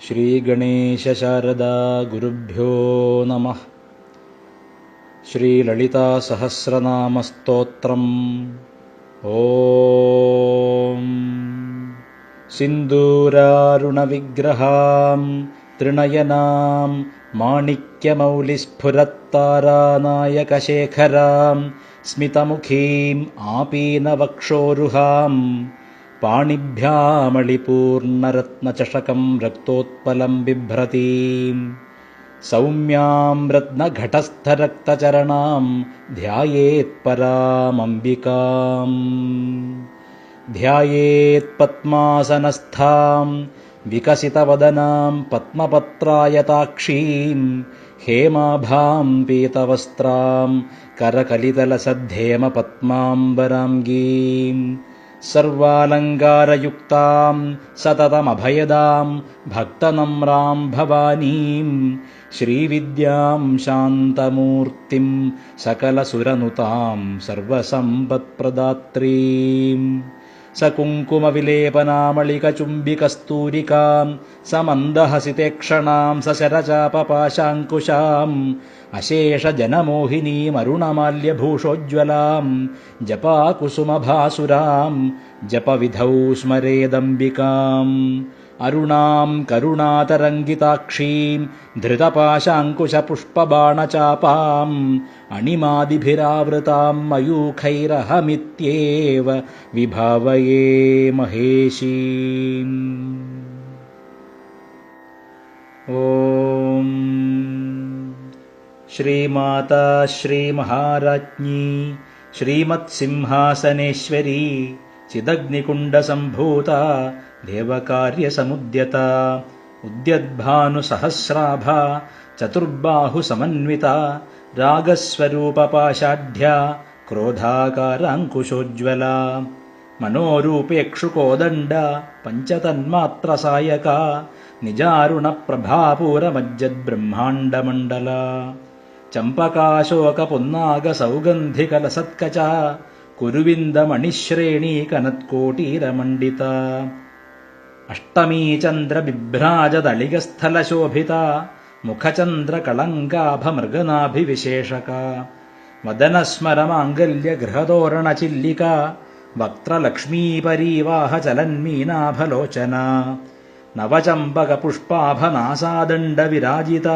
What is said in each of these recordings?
ശ്രീഗണേശശാരദാ ഗുരുഭ്യോ നമഃ. ശ്രീലളിതാസഹസ്രനാമസ്തോത്രം. ഓം സിന്ദൂരാരുണവിഗ്രഹാം ത്രിനയനാം മാണിക്യമൗലിസ്ഫുരത്താരാനായകശേഖരാം സ്മിതമുഖീം ആപീനവക്ഷോരുഹാം പാണിഭ്യാമളിപൂർണരത്നചഷകം രക്തോത്പലം ബിഭ്രതീം സൗമ്യാം രത്നഘടസ്ഥരക്തചരണാം ധ്യായേത്പരാമംബികാം. ധ്യായേത്പദ്മാസനസ്ഥാം വികസിതവദനാം പത്മപത്രായതാക്ഷീം ഹേമാഭാം പീതവസ്ത്രാം കരകലിതലസദ്ധേമപത്മാംബരാംഗീം സർവാലങ്കാരയുക്താം സതതമഭയദാം ഭക്തനമ്രാം ഭവാനീം ശ്രീവിദ്യാം ശാന്തമൂർത്തിം സകലസുരനുതാം സർവസമ്പത്പ്രദാത്രീം സകുങ്കുമവിലേപനാമളികചുംബികസ്തൂരികാം സമന്ദഹസിതേക്ഷണാം സശരചാപപാശാങ്കുശാം അശേഷജനമോഹിനീമരുണമാല്യഭൂഷോജ്വലാം ജപാകുസുമഭാസുരാം ജപവിധൗ സ്മരേദംബികാം. അരുണാം കരുണാതരംഗിതാക്ഷീം ധൃതപാശാങ്കുശപുഷ്പബാണചാപാം അണിമാദിഭിരാവൃതാം മയൂഖൈരഹമിത്യേവ വിഭാവയേ മഹേശീം. ഓം ശ്രീമാതാ ശ്രീമഹാരാജ്ഞി ശ്രീമത്സിംഹാസനേശ്വരി ചിദഗ്നികുണ്ഡസംഭൂത ദേവകാര്യസമുദ്യത ഉദ്യദ്ഭാനുസഹസ്രാഭ ചതുർബാഹുസമന്വിത രാഗസ്വരൂപപാശാഢ്യ ക്രോധാകാരാങ്കുശോജ്വല മനോരൂപേക്ഷുകോദണ്ഡ പഞ്ചതന്മാത്രസായക നിജാരുണപ്രഭാപൂരമജ്ജദ്ബ്രഹ്മാണ്ഡമണ്ഡല ചമ്പകാശോകപുന്നാഗസൗഗന്ധികലസത്കച കുരുവിന്ദമണിശ്രേണീകനത്കോട്ടീരമണ്ഡിത അഷ്ടമീചന്ദ്രബിഭ്രാജതളികസ്ഥലശോഭിത മുഖചന്ദ്രകളങ്കാഭമൃഗനാഭിവിശേഷക വദനസ്മരമാംഗല്യഗൃഹതോരണചില്ലിക വക്ത്രലക്ഷ്മീപരീവാഹചലന്മീനാഭലോചന നവചമ്പകപുഷ്പാഭനാസാദണ്ഡവിരാജിത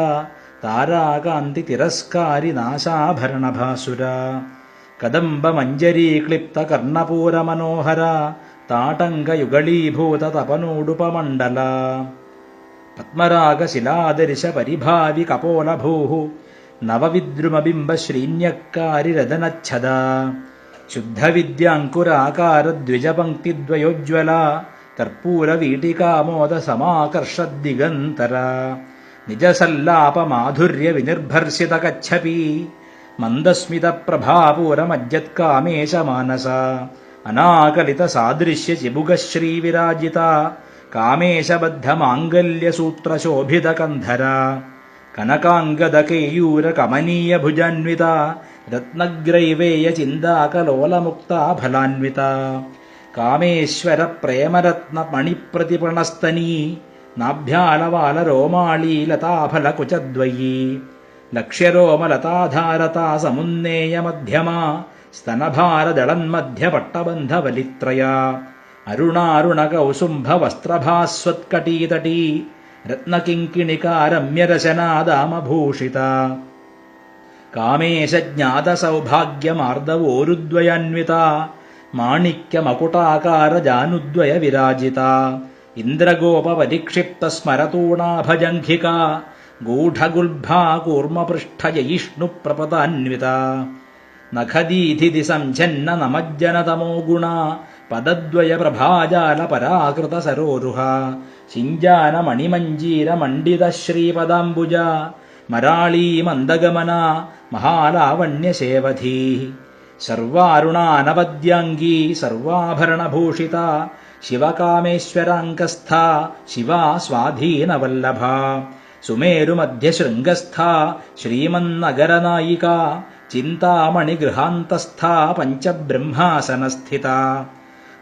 താരാകാന്തിതിരസ്കാരിനാശാഭരണഭാസുര കദംബമഞ്ജരീക്ലിപ്തകർണപൂരമനോഹര താടങ്കയുഗളീഭൂതതപനോടുപമണ്ഡല പത്മരാഗശിലാദർശപരിഭാവികപോലഭൂഃ നവവിദ്രുമബിംബശ്രീന്യക്കാരിരദനച്ഛദ ശുദ്ധവിദ്യാങ്കുരാകാരദ്വിജപംക്തിദ്വയോജ്വല കർപ്പൂരവീട്ടികാമോദസമാകർഷദ്ദിഗന്തര നിജസല്ലാപമാധുര്യവിനിർഭർസിതകച്ഛപി മന്ദസ്മിതപ്രഭാപൂരമജ്ജത്കാമേശമാനസ അനാകലിതസാദൃശ്യചിബുകശ്രീവിരാജിത കാമേശബദ്ധമാംഗല്യസൂത്രശോഭിതകന്ധര കനകാംഗദകേയൂരകമനീയഭുജാന്വിത രത്നഗ്രൈവേയചിന്താകലോലമുക്താഫലാന്വിത കാമേശ്വരപ്രേമരത്നമണിപ്രതിപണസ്തനീ നാഭ്യാലവാലരോമാളീലതാഫലകുചദ്വയീ ലക്ഷ്യരോമലതാധാരതാ സമുന്നേയമധ്യമാ സ്തനഭാരദളന്മധ്യപട്ടബന്ധവലിത്രയാ അരുണാരുണകൗസുംഭവസ്ത്രഭാസ്വത്കടീതടീ രത്നകിങ്കിണികാരമ്യരശനാദാമഭൂഷിത കാമേശജ്ഞാതസൗഭാഗ്യമാർദവോരുദ്വയാന്വിത മാണിക്യമകുടാകാരജാനുദ്വയവിരാജിത ഇന്ദ്രഗോപപരിക്ഷിപ്തസ്മരതൂണാഭജംഘിക ഗൂഢഗുൽഭാ കൂർമ്മപൃഷ്ഠജയിഷ്ണുപ്രപദാന്വിത നഖദീധിതി സംഛന്ന നമജ്ജനതമോ ഗുണ പദദ്വയപ്രഭാജാലപരാകൃതസരോരുഹ ശിഞ്ചാനമണിമഞ്ജീരമണ്ഡിതശ്രീപദാംബുജ മരാളീമന്ദഗമന മഹാലാവണ്യസേവധീ സർവാരുണാനവദ്യാംഗീ സർവാഭരണഭൂഷിത ശിവകാമേശ്വരാങ്കസ്ഥ ശിവാ സ്വാധീനവല്ലഭ സുമേരുമധ്യശൃംഗസ്ഥ ശ്രീമന്നഗരനായിക ചിന്താമണിഗൃഹാന്തസ്ഥ പഞ്ചബ്രഹ്മാസനസ്ഥിത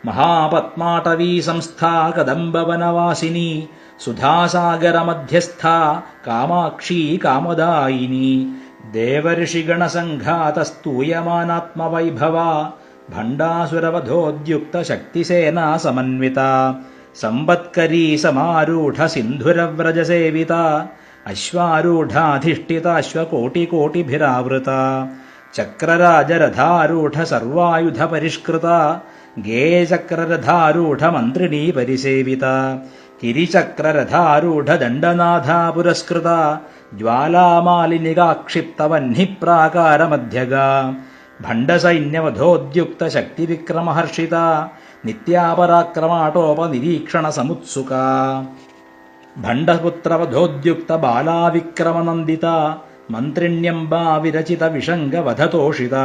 മഹാപത്മാടവീ സംസ്ഥാ കദംബവനവാസിനി സുധാസാഗരമധ്യസ്ഥാ കാമാക്ഷി കാമദായിനി ദേവർഷിഗണസംഘാതസ്തൂയമാനാത്മവൈഭവ ഭണ്ഡാസുരവധോദ്യുക്ത ശക്തിസേനാ സമന്വിത സമ്പത്കരീ സമാരൂഢ സിന്ധുരവ്രജസേവിത അശ്വാരൂഢാധിഷ്ഠിത അശ്വകോടികോടിഭിരാവൃത ചക്രരാജരഥാരൂഢ സർവായുധ പരിഷ്കൃത ഗേയചക്രരഥാരൂഢ മന്ത്രിണീ പരിസേവിത കിരിചക്രരഥാരൂഢ ദണ്ഡനാഥാ പുരസ്കൃത ജ്വാലാമാലിനികാക്ഷിപ്തവഹ്നിപ്രാകാരമധ്യഗ ഭണ്ഡസൈന്യവധോദ്യുക്ത ശക്തിവിക്രമഹർഷിത നിത്യാപരാക്രമാടോപനിരീക്ഷണ സമുത്സുക ഭണ്ഡപുത്രവധോദ്യുക്ത ബാലാവിക്രമനന്ദിത മന്ത്രിണ്യംബാ വിരചിത വിഷംഗവധതോഷിത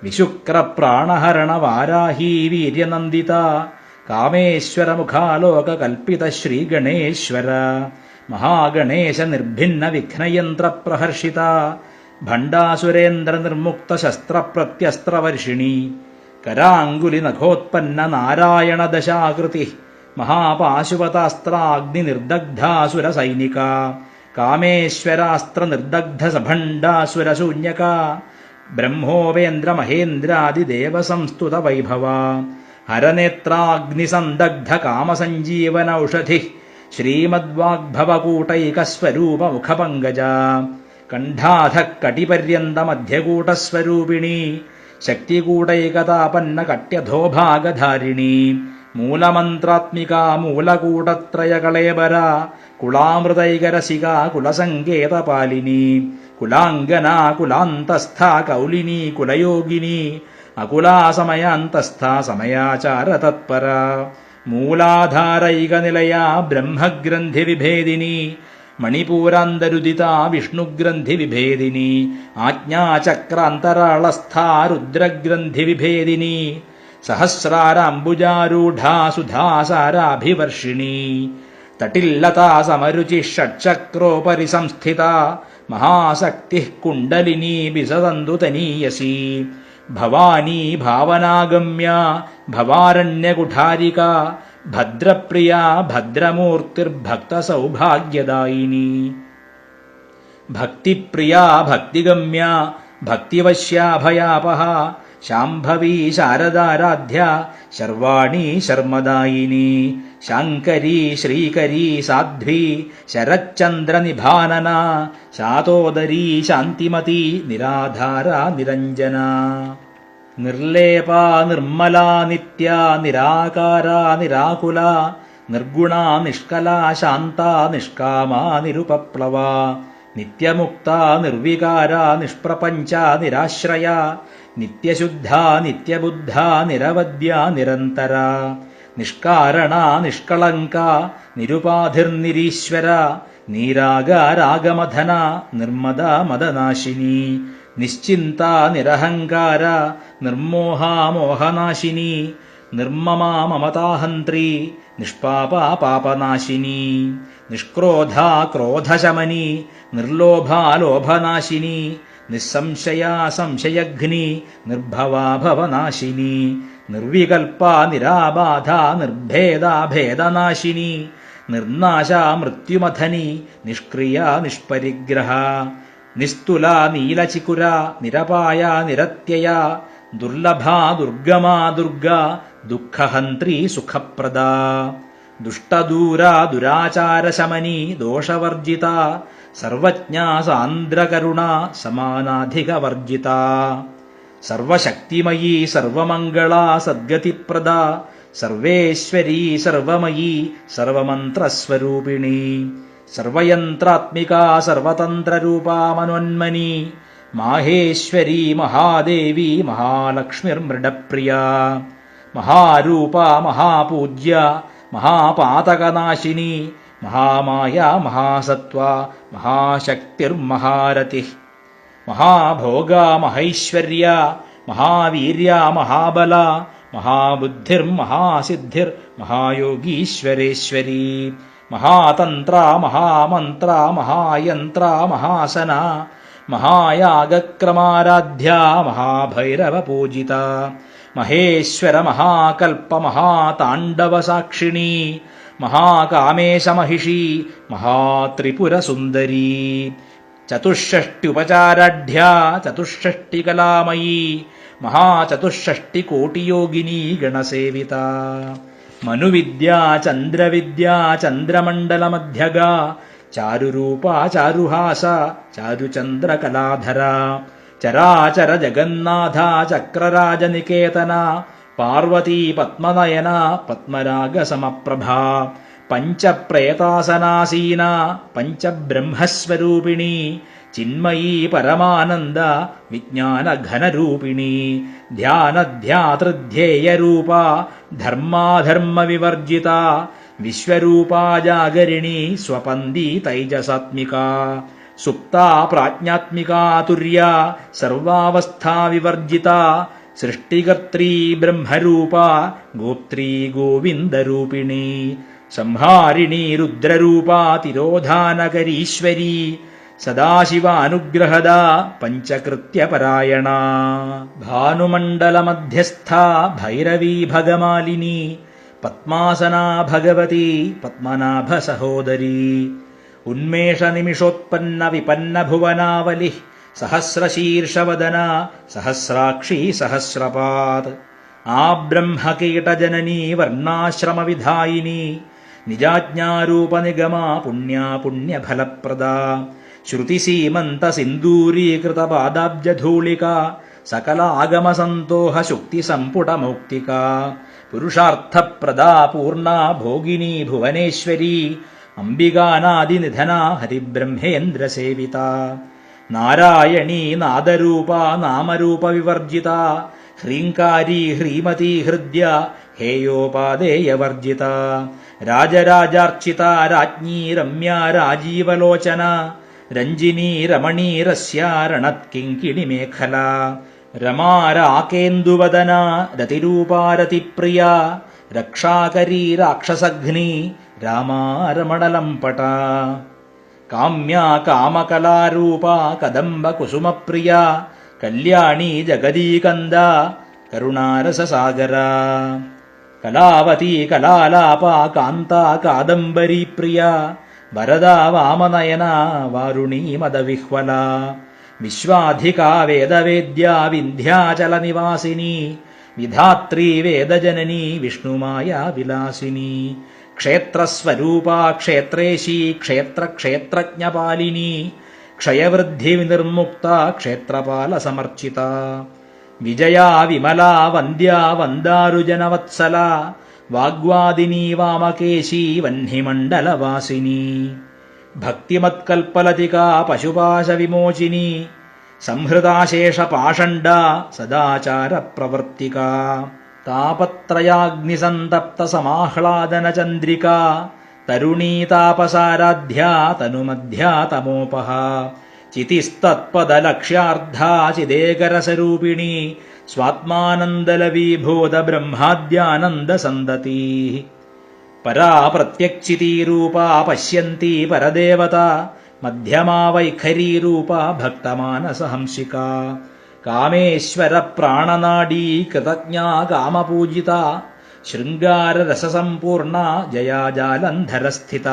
വിശുക്രപ്രാണഹരണ വാരാഹീ വീര്യനന്ദിത കാമേശ്വരമുഖാലോകകൽപ്പിത ശ്രീഗണേശ്വര മഹാഗണേശ നിർഭിന്ന വിഘ്നയന്ത്രപ്രഹർഷിത ഭണ്ഡാസുരേന്ദ്ര നിർമുക്ത ശസ്ത്രപ്രത്യസ്ത്രവർഷിണി കരാങ്കുലി നഖോത്പന്ന നാരായണ ദശാകൃതി മഹാപാശുപതാസ്ത്രാഗ്നിനിർദഗ്ധാസുര സൈനിക കാമേശ്വരാസ്ത്ര നിർദഗ്ധ സഭണ്ഡാസുരശൂന്യക ബ്രഹ്മോപേന്ദ്ര മഹേന്ദ്രാദിദേവ സംസ്തുത വൈഭവ ഹരനേത്രാഗ്നിസന്ദഗ്ധ കാമസഞ്ജീവന ഔഷധി ശ്രീമദ്വാഗ്ഭവകൂട്ടൈകസ്വരൂപ മുഖപങ്കജ കണ്ഠാധ കടിപര്യന്ത മധ്യകൂട്ടസ്വരൂപിണി ശക്തികൂടൈകതാപന്ന കട്യധോഭാഗധാരിണി മൂലമന്ത്രാത്മിക മൂലകൂടത്രയകളേബര കുളാമൃതൈകരസിക കുലസങ്കേതപാലിനി കുലാംഗന കുലാന്തസ്ഥ കൗലിനി കുലയോഗിനി അകുലാസമയാന്തസ്ഥ സമയാചാരതത്പര മൂലാധാരൈകനിലയ ബ്രഹ്മഗ്രന്ഥിവിഭേദിനി മണിപൂരാന്തരുദിത വിഷ്ണുഗ്രന്ഥിവിഭേദിനി ആജ്ഞാചക്രാന്തരാളസ്ഥാ രുദ്രഗ്രന്ഥിവിഭേദിനി സഹസ്രാരാംബുജാരൂഢാ സുധാസാരാഭിവർഷിണി തട്ടില്ലതാ സമരുചി ഷട്ചക്രോപരി സംസ്ഥിത മഹാശക്തി കുണ്ടലിനി ബിസദന്തു തനീയസി ഭവാനി ഭാവനാഗമ്യ ഭവാരണ്യകുഠാരിക ഭദ്രപ്രിയ ഭദ്രമൂർത്തിർഭക്തസൗഭാഗ്യദായിനി ഭക്തിപ്രിയ ഭക്തിഗമ്യ ഭക്തിവശ്യാഭയാപഹ ശാംഭവീ ശാരദാരാധ്യ ശർവാണി ശർമ്മദായിനി ശാങ്കരീ ശ്രീകരീ സാധ്വി ശരച്ചന്ദ്രനിഭാനന ശാതോദരീ ശാന്തിമതി നിരാധാര നിരഞ്ജന നിർലേപാ നിർമ്മലാ നിത്യ നിരാകാരാ നിരാകുല നിർഗുണാ നിഷ്കലാ ശാന്താ നിഷ്കാമാ നിരുപപ്ലവ നിത്യമുക്ത നിർവികാര നിഷ്പ്രപഞ്ച നിരാശ്രയ നിത്യശുദ്ധ നിത്യബുദ്ധ നിരവദ്യ നിരന്തര നിഷ്കാരണ നിഷ്കളങ്ക നിരുപാധിർനിരീശ്വര നീരാഗാരാഗമധന നിർമ്മദ മദനാശിനി നിശ്ചിന്ത നിരഹങ്കാര നിർമോഹ മോഹനാശിനി നിർമ്മമാ മമതാഹന്ത്രി നിഷ്പാപ പാപനാശിനി നിഷ്ക്രോധ ക്രോധശമനി നിർലോഭ ലോഭനാശിനി നിസ്സംശയ സംശയഘ്നി നിർഭവാ ഭവനാശിനി നിർവികൽപ നിരാബാധ നിർഭേദ ഭേദനാശിനി നിർനാശ മൃത്യുമഥനി നിഷ്ക്രിയ നിഷ്പരിഗ്രഹ നിസ്തുല നീലചികുര നിരപായ നിരത്യയ ദുർലഭ ദുർഗമാ ദുർഗ ദുഃഖഹന്ത്രി സുഖപ്രദ ദുഷ്ടദൂര ദുരാചാരശമനി ദോഷവർജിത സർവജ്ഞ സാന്ദ്രകരുണ സമാനാധികവർജിത സർവശക്തിമയീ സർവമംഗള സദ്ഗതിപ്രദ സർവേശ്വരീ സർവമയീ സർവമന്ത്രസ്വരൂപിണി സർവയന്ത്രാത്മിക സർവതന്ത്രരൂപാ മനോന്മനി മാഹേശ്വരീ മഹാദേവി മഹാലക്ഷ്മിർമൃഡപ്രിയ മഹാരൂപ മഹാപൂജ്യ മഹാപാതകനാശിനി മഹാമായ മഹാസത്വ മഹാശക്തിർമഹാരതി മഹാഭോഗ മഹൈശ്വര്യ മഹാവീര്യ മഹാബല മഹാബുദ്ധിർമഹാസിദ്ധിർ മഹായോഗീശ്വരേശ്വരി മഹാതന്ത്ര മഹാമന്ത്ര മഹായന്ത്ര മഹാസന മഹായാഗക്രമാരാധ്യ മഹാഭൈരവപൂജിത മഹേശ്വര മഹാകൽപ്പ മഹാതാണ്ഡവസാക്ഷിണീ മഹാകാമേശമഹിഷീ മഹാത്രിപുരസുന്ദരീ ചതുഷ്ഷഷ്ട്യുപചാരാഢ്യാ ചതുഷ്ഷഷ്ടികലാമയീ മഹാചതുഷ്ഷഷ്ടികോടിയോഗിനീ ഗണസേവിത മനുവിദ്യാ ചന്ദ്രവിദ്യാ ചന്ദ്രമണ്ഡലമധ്യഗാ ചാരുരൂപാ ചാരുഹാസ ചാരുചന്ദ്രകലാധര ചരാചര ജഗന്നാഥ ചക്രരാജനികേതന പാർവതീ പത്മനയന പത്മരാഗസമപ്രഭാ പഞ്ചപ്രേതാസനാസീന പഞ്ചബ്രഹ്മസ്വരൂപിണി ചിന്മയീ പരമാനന്ദ വിജ്ഞാനഘനരൂപിണി ധ്യാനധ്യാതൃധ്യേയരൂപ ധർമാധർമ്മവിവർജിത വിശ്വരൂപാ ജാഗരിണി സ്വപന്ദി തൈജസാത്മിക സുപ്താ പ്രാജ്ഞാത്മികാ തുര്യ സർവാവസ്ഥാവിവർജിത സൃഷ്ടികർत्री ബ്രഹ്മരൂപ ഗോപ്ത്രീ ഗോവിന്ദരൂപിണി സംഹാരിണീ രുദ്രരൂപ തിരോധാനകരീശ്വരീ സദാശിവാനുഗ്രഹദ പഞ്ചകൃത്യപരായണ ഭാനുമണ്ഡലമധ്യസ്ഥ ഭൈരവീ ഭഗമാലിനി പത്മാസനാ ഭഗവതി പത്മനാഭ സഹോദരീ ഉന്മേഷനിമിഷോത്പന്ന വിപന്ന ഭുവനാവലി സഹസ്രശീർഷവദന സഹസ്രാക്ഷി സഹസ്രപാത് ആ ബ്രഹ്മകീടജനനീ വർണ്ണാശ്രമവിധായിനി നിജാജ്ഞാരൂപനിഗമാ പുണ്യാ പുണ്യഫലപ്രദാ ശ്രുതിസീമന്ത സിന്ദൂരീകൃത പാദാബ്ജധൂളിക സകല ആഗമസന്തോഹ ശുക്തി സംപുടമൗക്തിക പുരുഷാർത്ഥപ്രദാ പൂർണ ഭോഗിനി ഭുവനേശ്വരീ അംബികാനാദിനിധന ഹരിബ്രഹ്മേന്ദ്രസേവിത നാരായണീ നാദരൂപ നാമരൂപവിവർജിത ഹ്രീങ്കാരീ ഹ്രീമതീ ഹൃദ്യ ഹേയോപാദേയവർജിത രാജരാജാർച്ചിത രാജ്ഞീ രമ്യ രാജീവലോചന രഞ്ജിനീ രമണീരസ്യ രണത്കിങ്കിണിമേഖല രമാരാകേന്ദുവദന രതിരൂപാരതിപ്രിയ രക്ഷാകരീ രാക്ഷസഘ്നി രാമാരമണലംപട കാമ്യാ കാമകലാരൂപ കദംബകുസുമപ്രിയ കല്യാണീ ജഗദീകന്ദ കരുണാരസസാഗര കലാവതീ കലാലാപ കാന്ത കാദംബരീ പ്രിയ വരദാ വാമനയന വാരുണീ മദവിഹ്വല വിശ്വാധികാ വേദവേദ്യ വിന്ധ്യാചലനിവാസിനി വിധാത്രീ വേദജനനി വിഷ്ണുമായ വിലാസിനി ക്ഷേത്രസ്വരൂപാ ക്ഷേത്രേശി ക്ഷേത്രക്ഷേത്രജ്ഞപാലിനി ക്ഷയവൃദ്ധി വിനിർമുക്ത ക്ഷേത്രപാലസമർച്ചിത വിജയാ വിമലാ വന്ദ്യാ വന്ദാരുജനവത്സല വാഗ്വാദിനി വാമകേശി വഹ്നിമണ്ഡലവാസിനി ഭക്തിമത്കൽപ്പലതികാ പശുപാശവിമോചിനി സംഹൃതാശേഷപാഷണ്ഡ സദാചാരപ്രവർത്തിക താപത്രയാഗ്നിസന്തപ്ത സമാഹ്ലാദനചന്ദ്രിക തരുണീ താപസാരാധ്യാ തനുമധ്യാ തമോപഹ ചിതിസ്തത്പദലക്ഷ്യാർദ്ധാ ചിദേകരസരൂപിണി സ്വാത്മാനന്ദലവീഭൂത ബ്രഹ്മാദ്യാനന്ദസന്തതി പരാ പ്രത്യക്ഷിതീരൂപാ പശ്യന്തി പരദേവത മധ്യമാ വൈഖരീരൂപ ഭക്തമാനസഹംസിക കാമേശ്വര പ്രാണനാഡീ കൃതജ്ഞാ കാമപൂജിത ശൃംഗാരരസസമ്പൂർണ ജയാജാലന്ധരസ്ഥിത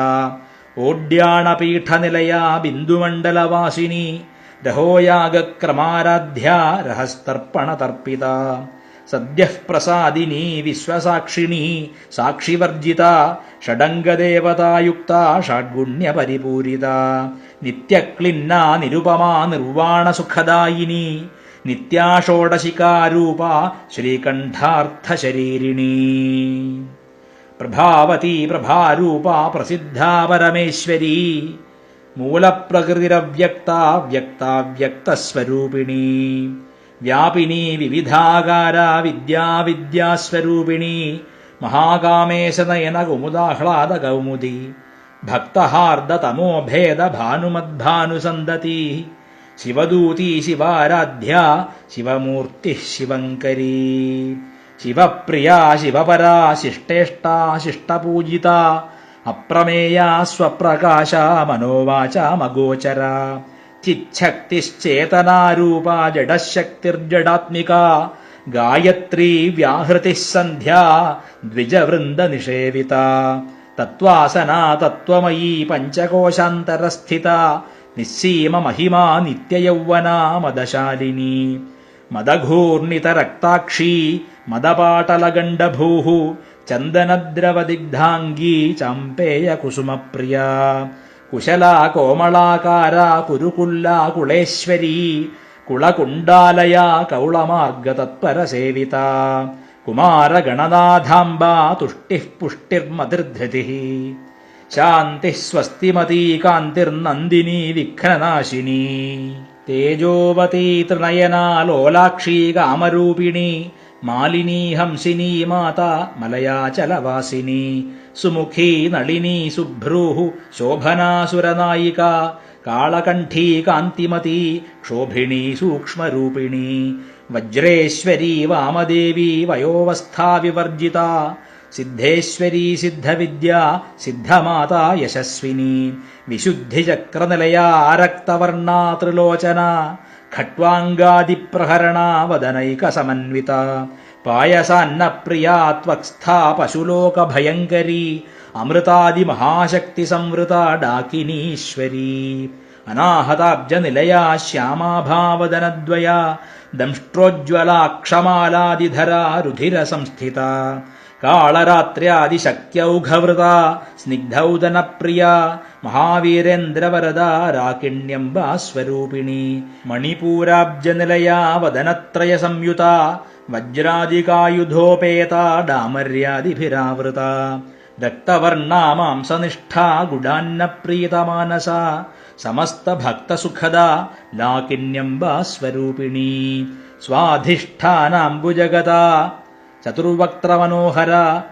ഓഡ്യാണപീഠനിലയാ ബിന്ദുമണ്ഡലവാസിനി രഹോയാഗക്രമാരാധ്യാ രഹസ്തർപ്പണതർപ്പിത സദ്യഃ പ്രസാദിനി വിശ്വസാക്ഷിണി സാക്ഷിവർജിത ഷഡംഗദേവതായുക്ത ഷഡ്ഗുണ്യപരിപൂരിത നിത്യക്ലിന്ന നിരുപമാ നിർവാണസുഖദായിനി നിത്യാഷോഡശികാരൂപ ശ്രീകണ്ഠാർത്ഥശരീരിണി പ്രഭാവതി പ്രഭാരൂപ പ്രസിദ്ധാ പരമേശ്വരീ മൂലപ്രകൃതിരവ്യക്ത വ്യക്താവ്യക്തസ്വരൂപിണി വ്യാപിനി വിവിധാകാര വിദ്യാവിദ്യാസ്വരൂപിണി മഹാകാമേശനയന കുമുദാഹ്ലാദ കൗമുദി ഭക്തഹാർദതമോഭേദ ഭാനുമദ്ഭാനുസന്തതി ശിവദൂതി ശിവാരാധ്യ ശിവമൂർത്തി ശിവങ്കരീ ശിവപ്രിയാ ശിവപരാ ശിഷ്ടേഷ്ടാ ശിഷ്ടപൂജിത അപ്രമേയാ സ്വപ്രകാശ മനോവാചാമഗോചര ചിച്ഛക്തിശ്ചേതനാരൂപ ജഡശക്തിർജഡാത്മിക ഗായത്രീ വ്യാഹൃതിഃ സന്ധ്യാ ദ്വിജവൃന്ദനിഷേവിത തത്വാസനാ തത്വമയീ പഞ്ചകോശാന്തരസ്ഥിത നിസ്സീമ മഹിമാ നിത്യയൗവനാ മദശാലിനി മദഘൂർണിതരക്താക്ഷീ മദപാടലഗണ്ഡഭൂഃ ചന്ദനദ്രവദിഗ്ധാംഗീ ചാമ്പേയകുസുമപ്രിയാ കുശലാ കോമളാകാരാ കുരുകുല്ലാ കുളേശ്വരീ കുളകുണ്ടാലയാ കൗളമാർഗതത്പരസേവിതാ കുമാരഗണനാഥാംബാ തുഷ്ടിഃ പുഷ്ടിർമതിർധൃതിഃ ശാന്തിഃ സ്വസ്തിമതീ കാന്തിർനന്ദിനീ വിഘ്നനാശിനീ തേജോവതീ ത്രിനയനാ ലോലാക്ഷീ കാമരൂപിണീ മാലിനീ ഹംസിനീ മാതാ മലയാചലവാസിനി സുമുഖീ നളിനീ സുഭ്രൂഃ ശോഭനാസുരനായികാ കാളകണ്ഠീ കാന്തിമതീ ക്ഷോഭിണീ സൂക്ഷ്മരൂപിണീ വജ്രേശ്വരീ വാമദേവീ വയോവസ്ഥാ വിവർജിതാ സിദ്ധേശ്വരീ സിദ്ധവിദ്യാ സിദ്ധമാതാ യശസ്വിനി വിശുദ്ധിചക്രനിലയാ രക്തവർണാ ത്രിലോചനാ ഖട്വാംഗാദിപ്രഹരണാ വദനൈകസമന്വിതാ പായസാന്നപ്രിയാ ത്വക്സ്ഥാ പശുലോകഭയങ്കരീ അമൃതാദിമഹാശക്തിസംവൃതാ ഡാകിനീശ്വരീ അനാഹതാബ്ജനിലയാ ശ്യാമാഭാവദനദ്വയാ ദംഷ്ട്രോജ്വലാക്ഷമാലാദിധരാ രുധിരസംസ്ഥിതാ കാളരാത്ര്യാദിശക്ത്യൗഘവൃതാ സ്നിഗ്ധൗദനപ്രിയാ മഹാവീരേന്ദ്രവരദാ രാകിണ്യംബാസ്വരൂപിണീ മണിപൂരാബ്ജനിലയാ വദനത്രയസംയുതാ വജ്രാദികായുധോപേതാ ഡാമര്യാദിഭിരാവൃതാ രക്തവർണാ മാംസനിഷ്ഠാ ഗുഡാന്നപ്രീതമാനസാ സമസ്തഭക്തസുഖദാ ലാകിന്യംബാസ്വരൂപിണീ സ്വാധിഷ്ഠാനാംബുജഗതാ ചതുർവക്ത്രമനോഹര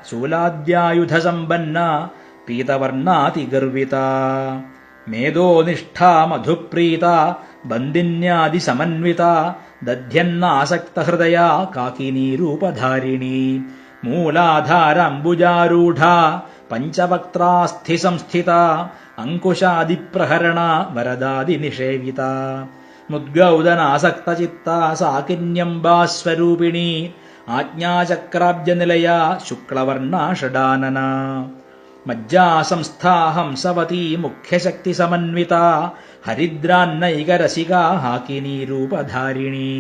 ശൂലാദ്യായുധസമ്പന്ന പീതവർണാതിഗർവിത മേധോനിഷ്ഠാ മധുപ്രീത ബന്ദിന്യാദിസമന്വിത ദധ്യന്നാസക്തഹൃദയാ കാകിനീരൂപധാരിണീ മൂലാധാരാംബുജാരൂഢ പഞ്ചവക്ത്രാസ്ഥിസംസ്ഥിത അങ്കുശാദിപ്രഹരണ വരദാദിനിഷേവിത മുദ്ഗൗദനാസക്തചിത്ത സാകിന്യംബാസ്വരൂപിണീ ആജ്ഞാചക്രാബ്ജനിലയാ ശുക്ലവർണാ ഷഡാനന മജ്ജാസംസ്ഥാ ഹംസവതീ മുഖ്യശക്തിസമന്വിത ഹരിദ്രാന്നൈകരസികാ ഹാകിനീരൂപധാരിണീ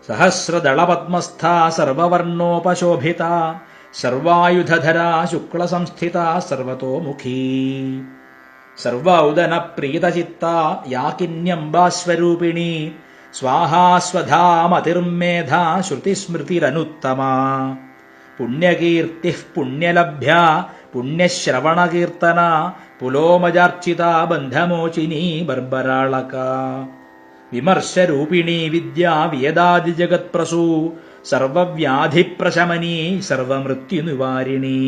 സഹസ്രദളപദ്മസ്ഥാ സർവവർണോപശോഭിത സർവായുധധരാ ശുക്ലസംസ്ഥിത സർവതോമുഖീ സർവൗദനപ്രീതചിത്താ യാകിന്യംബാസ്വരൂപിണീ സ്വാഹാ സ്വധാ മതിർമേധാ ശ്രുതിസ്മൃതിരനുത്തമാ പുണ്യകീർത്തിഃ പുണ്യലഭ്യാ പുണ്യശ്രവണകീർത്തന പുലോമജാർച്ചിതാ ബന്ധമോചിനീ ബർബരാളകാ വിമർശരൂപിണീ വിദ്യാ വേദാദിജഗത്പ്രസൂ സർവവ്യാധിപ്രശമനീ സർവമൃത്യുനിവാരിണീ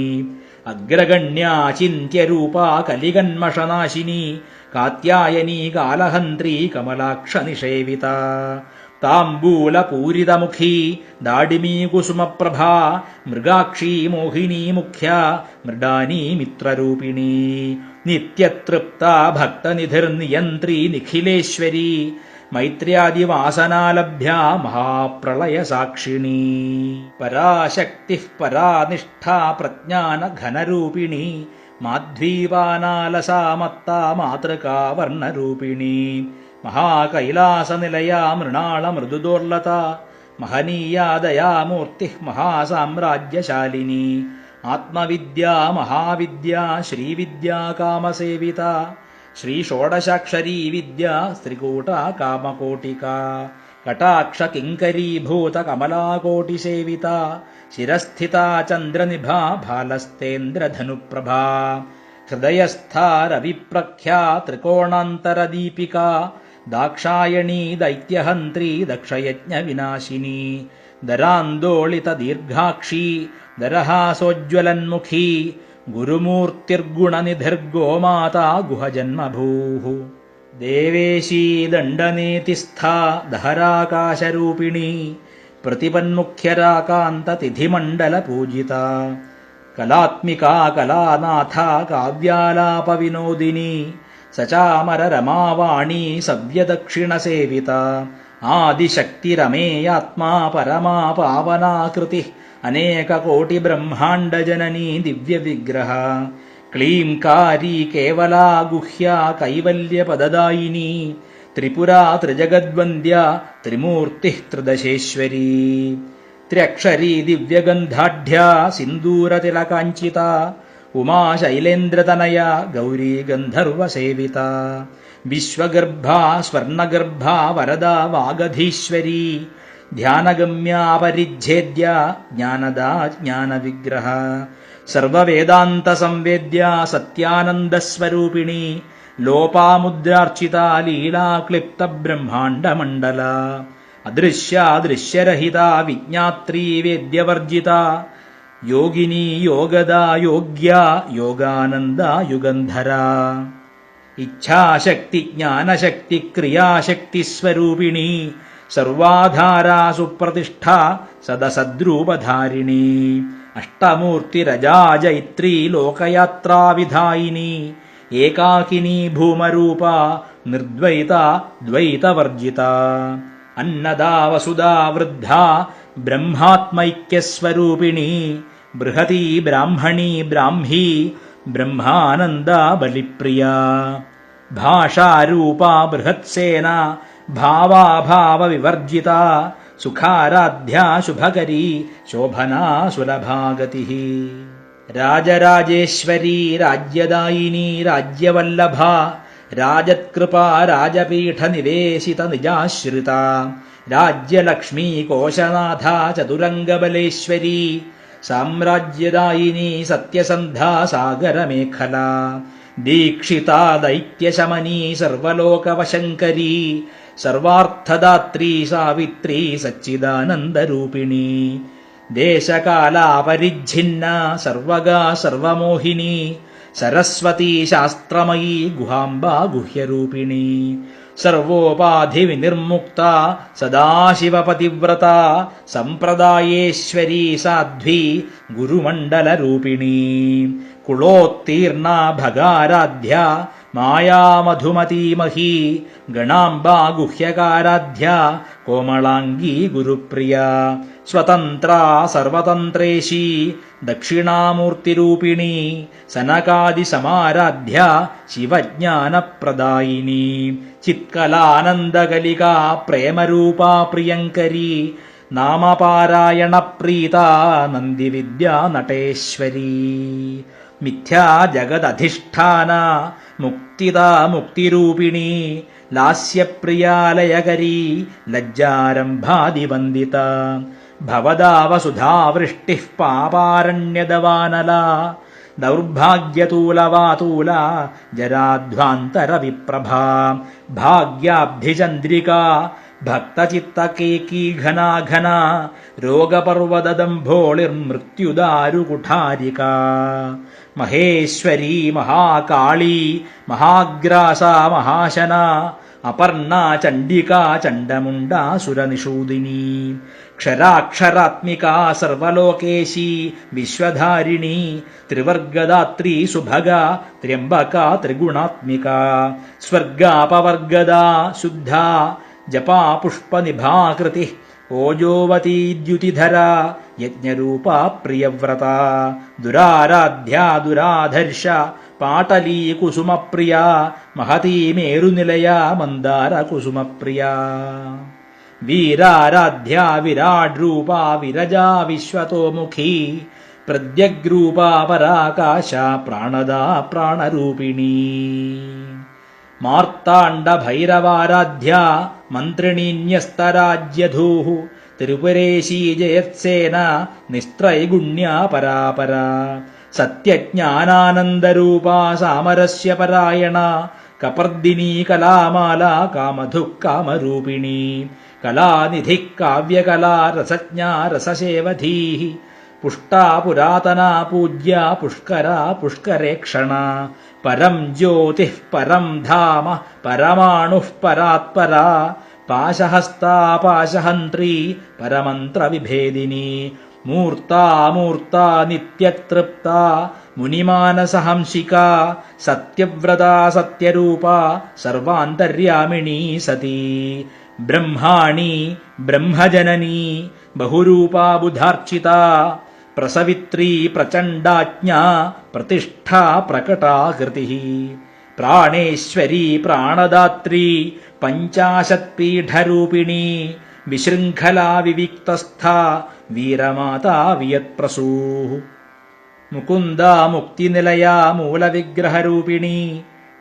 അഗ്രഗണ്യാ ചിന്ത്യരൂപാ കലികന്മഷനാശിനി കാത്യായനീ കാലഹന്ത്രീ കമലാക്ഷനിഷേവിത താംബൂലപൂരിതമുഖീ ദാഡിമീ കുസുമപ്രഭാ മൃഗാക്ഷീ മോഹിനീ മുഖ്യാ മൃഡാനീ മിത്രരൂപിണീ നിത്യതൃപ്താ ഭക്തനിധിർനിയന്ത്രീ നിഖിലേശ്വരീ മൈത്ര്യാദിവാസനാലഭ്യാ മഹാപ്രളയസാക്ഷിണീ പരാശക്തിഃ പരാനിഷ്ഠാ പ്രജ്ഞാനഘനരൂപിണീ മാധ്വീവാനാലസാ മത്താ മാതൃകാ വർണ്ണരൂപിണീ മഹാകൈലാസനിലയാ മൃണാളമൃദുദോർലതാ മഹനീയാ ദയാമൂർത്തിഃ മഹാസാമ്രാജ്യശാലിനി ആത്മവിദ്യാ മഹാവിദ്യാ ശ്രീവിദ്യാ കാമസേവിത ശ്രീഷോഡശാക്ഷരീ വിദ്യാ സ്ത്രികൂട്ടാ കാമകോട്ടികാ കടാക്ഷ കിങ്കരീഭൂത കമലാകോട്ടിസേവിത ശിരസ്ഥിതാ ചന്ദ്രനിഭा ഭാലസ്തേന്ദ്രധനുപ്രഭാ ഹൃദയസ്ഥാ രവിപ്രഖ്യാ ത്രികോണാന്തരദീപികാ ദാക്ഷായണീ ദൈത്യഹന്ത്രീ ദക്ഷയജ്ഞവിനാശിനി ദരാന്തോളിതദീർഘാക്ഷീ ദരഹാസോജ്വലന്മുഖീ ഗുരുമൂർത്തിർഗുണനിധിർഗോമാതാ ഗുഹജന്മഭൂഃ ദേവേശീ ദണ്ഡനീതിസ്ഥാ ദഹരാകാശരൂപിണീ പ്രതിപന്മുഖ്യരാകാന്തതിഥിമണ്ഡലപൂജിതാ കലാത്മികാ കലാനാഥാ കാവ്യാലാപവിനോദിനി സചാമരരമാവാണീ സവ്യദക്ഷിണസേവിത ആദിശക്തിരമേയാത്മാ പരമാ പാവനാകൃതി അനേകകോടിബ്രഹ്മാണ്ഡജനനീ ദിവ്യവിഗ്രഹ ക്ലീംകാരി കേവലാ ഗുഹ്യാ കൈവല്യപദദായിനി ത്രിപുരാ ത്രിജഗദ്വന്ദ്യ ത്രിമൂർത്തിഃ ത്രിദശേശ്വരീ ത്ര്യക്ഷരീ ദിവ്യഗന്ധാഢ്യാ സിന്ദൂരതിലകാഞ്ചിത ഉമാ ശൈലേന്ദ്രതനയ ഗൗരീ ഗന്ധർവസേവിത വിശ്വഗർഭാ സ്വർണഗർഭാ വരദാ വാഗധീശ്വരീ ധ്യാനഗമ്യാ പരിച്ഛേദ്യ ജ്ഞാനദാ ജ്ഞാനവിഗ്രഹ സർവവേദാന്തസംവേദ്യ സത്യാനന്ദസ്വരൂപിണി ലോപാമുദ്രാർച്ചിത ലീലാക്ലിപ്തബ്രഹ്മാണ്ഡമണ്ഡല അദൃശ്യാദൃശ്യരഹിത വിജ്ഞാത്രീ വേദ്യവർജിത യോഗിനി യോഗദാ യോഗ്യ യോഗാനന്ദ യുഗന്ധര ഇച്ഛാശക്തി ജ്ഞാനശക്തി ക്രിയാശക്തിസ്വരൂപിണി സർവാധാരാ സുപ്രതിഷ്ഠ സദസദ്രൂപധാരിണി അഷ്ടമൂർത്തിരജാജൈത്രീ ലോകയാത്രാവിധായിനി ഏകാകിനി ഭൂമരൂപ നിർദ്വൈത ദ്വൈതവർജിത അന്നദാ വസുധാ വൃദ്ധ ബ്രഹ്മാത്മൈക്യസ്വരൂപിണി ബൃഹതി ബ്രാഹ്മണി ബ്രാഹ്മി ബ്രഹ്മാനന്ദ ബലിപ്രിയ ഭാഷാരൂപ ബൃഹത്സേന ഭാവാഭാവവിവർജിത സുഖാരാധ്യ ശുഭകരീ ശോഭനാ സുലഭാഗതി രാജരാജേശ്വരീ രാജ്യദായിനി രാജ്യവല്ലഭ രാജത്കൃപാ രാജപീഠനിവേശിത നിജാശ്രിത രാജ്യലക്ഷ്മീ കോശനാഥ ചതുരംഗബലേശ്വരീ സാമ്രാജ്യദായിനി സത്യസന്ധാ സാഗരമേഖല ദീക്ഷിത ദൈത്യശമനീ സർവലോകവശങ്കരീ സർവാർത്ഥദാത്രീ സാവിത്രീ സച്ചിദാനന്ദരൂപിണി ദേശകാലാപരിച്ഛിന്ന സർവഗാ സർവമോഹിനി സരസ്വതീ ശാസ്ത്രമയീ ഗുഹാംബാ ഗുഹ്യരൂപിണി സർവോപാധിവിനിർമുക്ത സദാശിവപതിവ്രത സമ്പ്രദായേശ്വരീ സാധ്വി ഗുരുമണ്ഡലരൂപിണി കുളോത്തീർണ ഭഗാരാധ്യ മായാമധുമതീമഹീ ഗണാംബാ ഗുഹ്യകാരാധ്യ കോമളാംഗീ ഗുരുപ്രിയ സ്വതന്ത്ര സർവതന്ത്രേശീ ദക്ഷിണാമൂർത്തിരൂപിണി സനകാദിസമാരാധ്യ ശിവജ്ഞാനപ്രദായിനി ചിത്കലാനന്ദകലികാ പ്രേമരൂപാ പ്രിയങ്കരീ നാമപാരായണപ്രീത നന്ദിവിദ്യാ നടേശ്വരീ മിഥ്യാ ജഗദധിഷ്ഠാന മുക്തിദ മുക്തിരൂപിണി ലാസ്യപ്രിയാലയകരീ ലജ്ജാരംഭാദിവന്ദിത ഭവദാവസുധാവൃഷ്ടിഃ പാപാരണ്യദവാനല ദൗർഭാഗ്യതൂലവാതൂല ജരാധ്വാന്തരവിപ്രഭാ ഭാഗ്യാബ്ധിചന്ദ്രികാ ഭക്തചിത്തകേകീ ഘനാഘന രോഗപർവതദംഭോളിർമൃത്യുദാരുകുഠാരിക മഹേശ്വരീ മഹാകാളീ മഹാഗ്രാസാ മഹാശന അപർണാ ചണ്ഡികാ ചണ്ഡമുണ്ഡാസുരനിഷൂദിനി ക്ഷരാക്ഷരാത്മികാ സർവലോകേശി വിശ്വധാരിണി ത്രിവർഗദാത്രീ സുഭഗ ത്രയംബകാ ത്രിഗുണാത്മിക സ്വർഗാപവർഗദാ ശുദ്ധ ജപാ പുഷ്പനിഭാകൃതി ഓജോവതീദ്യുതിധര യജ്ഞരൂപാ പ്രിയവ്രത ദുരാരാധ്യാ ദുരാധർഷ പാടലീ കുസുമപ്രിയ മഹതീ മേരുനിലയ മന്ദാര കുസുമപ്രിയ വീരാരാധ്യാ വിരാട് രൂപാ വിരജാ വിശ്വതോമുഖി പ്രദ്യഗ്രൂപാ പരാകാശ പ്രാണദാ പ്രാണരൂപിണീ മാർത്താണ്ഡഭൈരവാരാധ്യ മന്ത്രിണീന്യസ്തരാജ്യധൂഃ ത്രിപുരേശീ ജയത്സേന നിസ്ത്രൈഗുണ്യാ പരാപര സത്യജ്ഞാനാനന്ദരൂപാ സാമരസ്യപരായണ കപർദിനീ കലാമാല കാമധുഃ കാമരൂപിണീ കലാനിധിഃ കാവ്യകലാ രസജ്ഞാ രസസേവധീഃ പുഷ്ടാ പുരാതനാ പൂജ്യ പുഷ്കരാ പുഷ്കരേക്ഷണ പരം ജ്യോതിഃ പരം ധാമ പരമാണുഃ പരാത്പരാ പാശഹസ്താ പാശഹന്ത്രീ പരമന്ത്രവിഭേദിനി മൂർത്താമൂർത്താ നിത്യതൃപ്താ മുനിമാനസഹംസികാ സത്യവ്രതാ സത്യരൂപാ സർവാന്തര്യാമിണീ സതി ബ്രഹ്മാണി ബ്രഹ്മജനനീ ബഹുരൂപാ ബുധാർച്ചിതാ പ്രസവിത്രീ പ്രചണ്ഡാജ്ഞാ പ്രതിഷ്ഠാ പ്രകടാകൃതി പ്രാണേശ്വരീ പ്രാണദാത്രീ പഞ്ചാശത്പീഠരൂപിണീ വിശൃംഖലാ വിവിക്തസ്ഥാ വീരമാതാ വിയത്പ്രസൂ മുകുന്ദാ മുക്തിനിലയാ മൂലവിഗ്രഹരൂപിണീ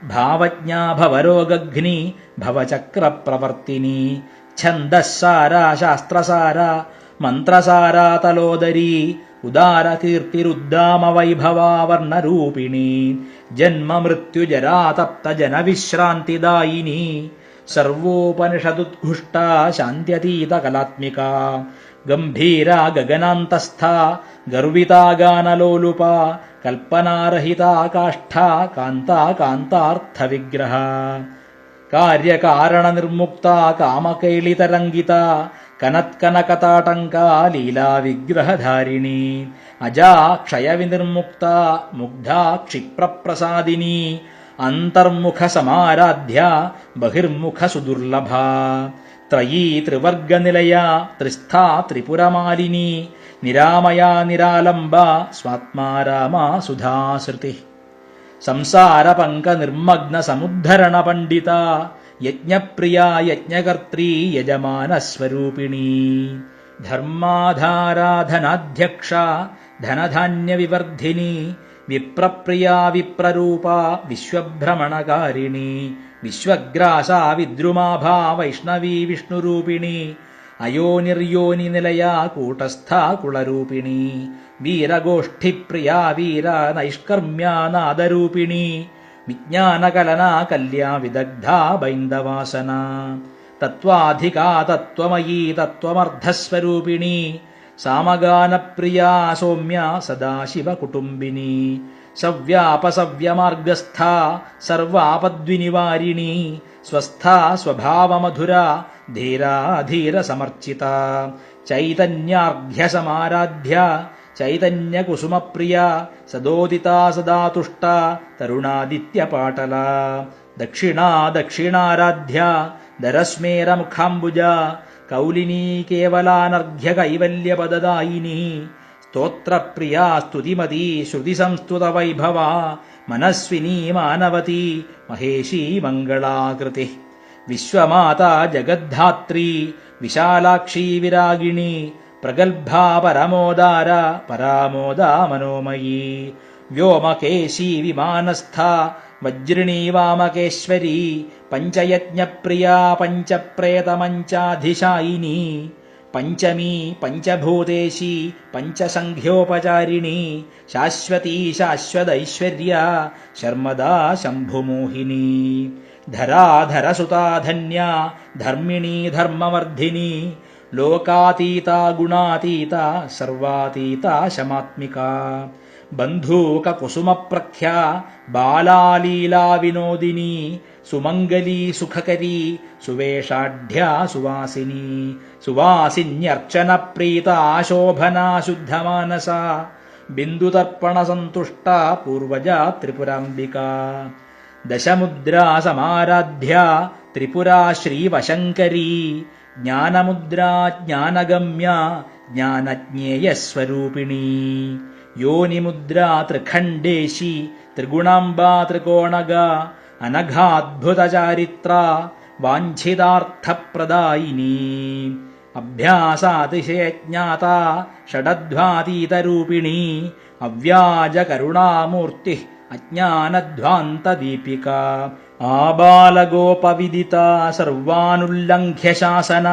ഭാവജ്ഞാ ഭവരോഗഘ്നി ഭവചക്രപ്രവർത്തിനി ഛന്ദസ്സാരാ ശാസ്ത്രസാരാ മന്ത്രസാരാ തലോദരീ ഉദാരകീർത്തിരുദ്ദാമവൈഭവാവർണരൂപിണീ ജന്മമൃത്യുജരാതപ്തജനവിശ്രാന്തിദായിനി സർവോപനിഷദുദ്ഘുഷ്ടാ ശാന്ത്യതീതകലാത്മികാ ഗംഭീരാ ഗഗനാന്തസ്ഥാ ഗർവിതാ ഗാനലോലുപാ കൽപ്പനാരഹിതാ കാഷ്ഠാ കാന്താ കാന്താർത്ഥവിഗ്രഹ കാര്യകാരണനിർമുക്താ കാമകൈളിതരംഗിതാ കനത്കനകതാടങ്കാ ലീലാവിഗ്രഹധാരിണീ അജാ ക്ഷയവിനിർമുക്താ മുഗ്ധാ ക്ഷിപ്രപ്രസാദിനി അന്തർമുഖസമാരാധ്യ ബഹിർമുഖസുദുർലഭാ ത്രയീ ത്രിവർഗനിലയാ ത്രിസ്ഥാ ത്രിപുരമാലിനി നിരാമയാ നിരാലംബാ സ്വാത്മാ രാമാ സുധാശ്രുതി സംസാരപങ്കനിർമ്മഗ്നസമുദ്ധരണ പണ്ഡിത യജ്ഞപ്രിയാ യജ്ഞകർत्री യജമാനസ്വരൂപിണീ ധർമാധാരാധനാധ്യക്ഷ ധനധാന്യവിവർദ്ധിനി വിപ്രപ്രിയാ വിപ്രരൂപാ വിശ്വഭ്രമണകാരിണി വിശ്വഗ്രാസാ വിദ്രുമാഭാ വൈഷ്ണവീ വിഷ്ണുരൂപിണി അയോനിർയോനിനിലയാ കൂട്ടസ്ഥാ കുളരൂപിണി വീരഗോഷ്ഠിപ്രിയാ വീര നൈഷ്കർമ്മ്യാ നാദരൂപിണി വിജ്ഞാനകലനാ കല്യാ വിദഗ്ധാ ബൈന്ദവാസന തത്വാധികാ തത്വമയീ തത്വമർദ്ധസ്വരൂപിണി സാമഗാനപ്രിയാ സൗമ്യ സദാശിവകുടുംബിനി സവ്യാപസവ്യമാർഗസ്ഥാ സർവാപദ്വിനിവാരിണി സ്वस्था സ്വഭാവമധുരാ ധീരാ ധീരസമർച്ചിത ചൈതന്യാർഘ്യസമാരാധ്യ ചൈതന്യകുസുമപ്രിയ സദോദിതാ സദാ തുഷ്ട തരുണാദിത്യപാടല ദക്ഷിണാ ദക്ഷിണാരാധ്യ ദരസ്മേരമുഖാംബുജ കൗലിനീ കേവലാനർഘ്യ കൈവല്യപദദായിനി സ്തോത്രപ്രിയാ സ്തുതിമതി ശ്രുതിസംസ്തുതവൈഭവ മനസ്വിനി മാനവതി മഹേശീ മംഗളാകൃതി വിശ്വമാതാ ജഗദ്ധാത്രീ വിശാലാക്ഷീ വിരാഗിണി പ്രഗൽഭാ പരമോദാര പരാമോദാ മനോമയീ വ്യോമകേശീ വിമാനസ്ഥാ വജ്രിണീ വാമകേശ്വരീ പഞ്ചയജ്ഞപ്രിയാ പഞ്ചപ്രേതമഞ്ചാധിശായിനി പഞ്ചമീ പഞ്ചഭൂതേശി പഞ്ചസംഖ്യോപചാരിണി ശാശ്വതീ ശാശ്വതൈശ്വര്യ ശർമ്മദാ ശംഭുമോഹിനി ധരാധരസുതാ ധന്യ ധർമ്മിണീ ധർമ്മവർദ്ധിനി ലോകാതീതാ ഗുണാതീതാ സർവാതീതാ ശമാത്മികാ ബന്ധൂകകുസുമപ്രഖ്യാ ബാലാലീലാ വിനോദിനി സുമംഗലീ സുഖകരീ സുവേഷാഢ്യാ സുവാസിനി സുവാസിന്യർച്ചനപ്രീതാ ശോഭനാ ശുദ്ധമാനസാ ബിന്ദുതർപ്പണസന്തുഷ്ടാ പൂർവജാ ത്രിപുരാംബികാ ദശമുദ്രാ സമാരാധ്യ ത്രിപുരാ ശ്രീവശങ്കരീ ജ്ഞാനമുദ്രാ ജ്ഞാനഗമ്യ ജ്ഞാനജ്ഞേയസ്വരൂപിണീ യോനിമുദ്രാ ത്രിഖണ്ഡേശി ത്രിഗുണാംബാ ത്രികോണഗ അനഘാദ്ഭുതചാരിത്ര വാഞ്ഛിതാർത്ഥപ്രദായിനി അഭ്യാസാതിശയജ്ഞാത ഷഡധ്വാതീതരൂപിണി അവ്യാജകരുണാമൂർത്തി അജ്ഞാനധ്വാന്തദീപിക ആബാലഗോപവിദിത സർവാനുല്ലംഘ്യ ശാസന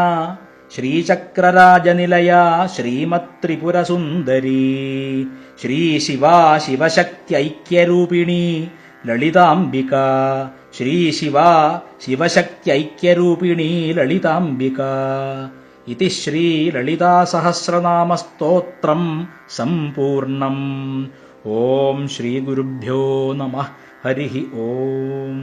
ശ്രീചക്രരാജനിലയാ ശ്രീമത്ത്രിപുരസുന്ദരീ ശ്രീശിവാ ശിവശക്ത്യൈക്യരൂപിണീ ലളിതാംബിക ശ്രീശിവാ ശിവശക്ത്യൈക്യരൂപിണീ ലളിതാംബിക ഇതി ശ്രീലളിതാസഹസ്രനാമസ്തോത്രം സംപൂർണം. ഓം ശ്രീഗുരുഭ്യോ നമഃ. ഹരി ഓം.